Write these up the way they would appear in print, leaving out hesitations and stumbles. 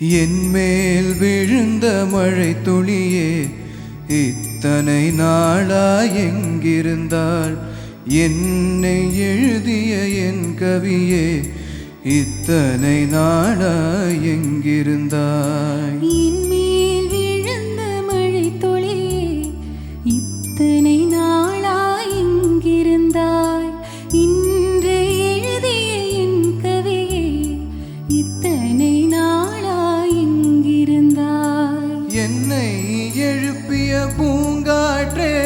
என்மேல் விழுந்த மழை துளியே இத்தனை நாளாய் எங்கிருந்தாள்? என்னை எழுதிய என் கவியே இத்தனை நாளாய் எங்கிருந்தாய்? என்மேல் விழுந்த மழை துளியே இத்தனை நாளாய் எங்கிருந்தாய்? இன்று எழுதிய என் கவியே இத்தனை நாளாய் எங்கிருந்தாய்? என்னை எழுப்பிய பூங்காற்றே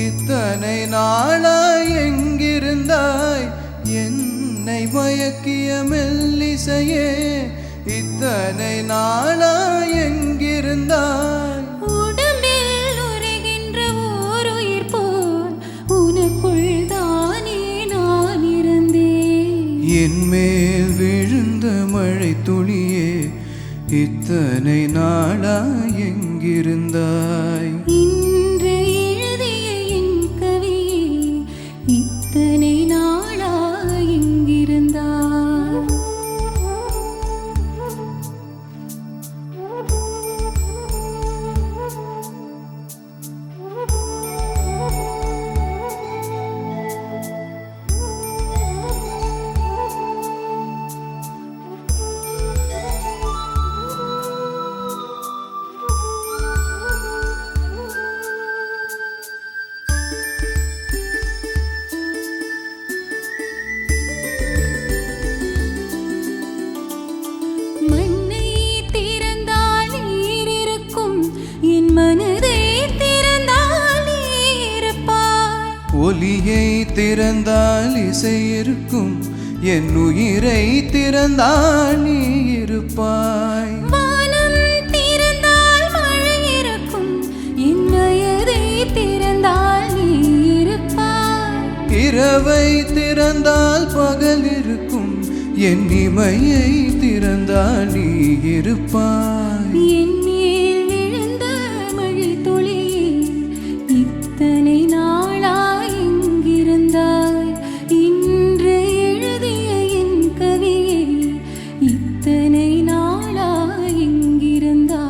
இத்தனை நாளாய் எங்கிருந்தாய்? என்னை மயக்கிய மெல்லிசையே இத்தனை நாளாய் எங்கிருந்தாய்? உடம்பில் உறைகின்ற ஓர் உயிர் போல் உனக்குள் தானே நான் இருந்தேன். என்மேல் விழுந்த மழை துளியே இத்தனை நாளாய் எங்கிருந்தாய்? இன்று எழுதிய என் கவியே இத்தனை நாளாய் எங்கிருந்தாய்? மண்ணை திறந்தால் நீர் இருக்கும், என் மனதை திறந்தால் நீ இருப்பாய். ஒலியை திறந்தால் இசை இருக்கும், என் உயிரை திறந்தால் நீ இருப்பாய். வானம் திறந்தால் மழை இருக்கும், என் வயதை திறந்தால் நீ இருப்பாய். இரவை திறந்தால் பகல் இருக்கும், என் இமையை திறந்தால் நீ இருப்பாய். என் மேல் விழுந்த மழை துளியே இத்தனை நாளாய் எங்கிருந்தாய்? இன்று எழுதிய என் கவியே இத்தனை நாளாய் எங்கிருந்தாய்?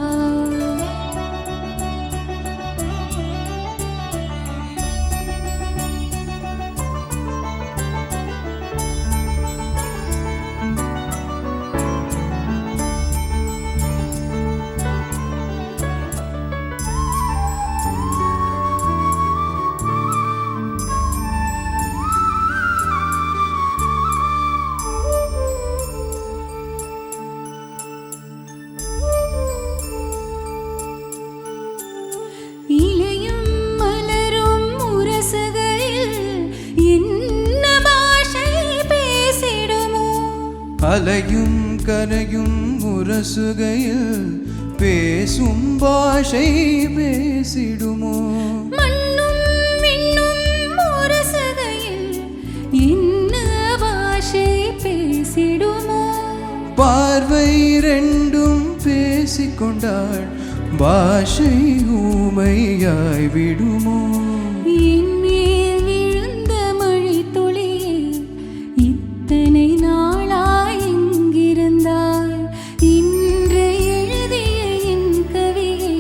இலையும் மலரும் உரசுகையில் என்ன பாஷை பேசிடுமோ? அலையும் கரையும் முரசுகையில் பேசும் பாஷை பேசிடுமோ? மண்ணும் விண்ணும் உரசுகையில் என்ன பாஷை பேசிடுமோ? பார்வை ரெண்டும் பேசிக்கொண்டாள், பாஷை ஊமையாய் விடுமோ? என் மேல் விழுந்த மழை துளியே இத்தனை நாளாய் எங்கிருந்தாய்? இன்று எழுதிய என் கவியே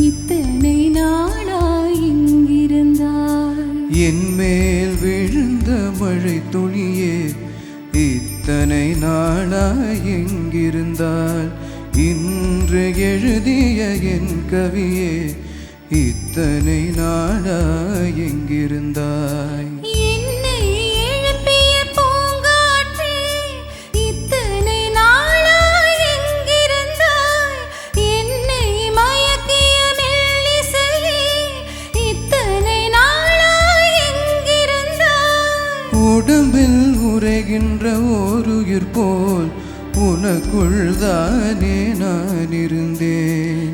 இத்தனை நாளாய் எங்கிருந்தாய்? என்மேல் விழுந்த மழை துளியே இத்தனை நாளாய் எங்கிருந்தாள்? இன்று எழுதிய என் கவியே இத்தனை நாளாய் எங்கிருந்தாய்? என்னை எழுப்பிய பூங்காற்றே இத்தனை நாளாய் எங்கிருந்தாய்? என்னை மயக்கிய மெல்லிசையே இத்தனை நாளாய் எங்கிருந்தாய்? உடம்பில் உறைகின்ற ஓர் உயிர் போல் உனக்குள் தானே நான் இருந்தேன்.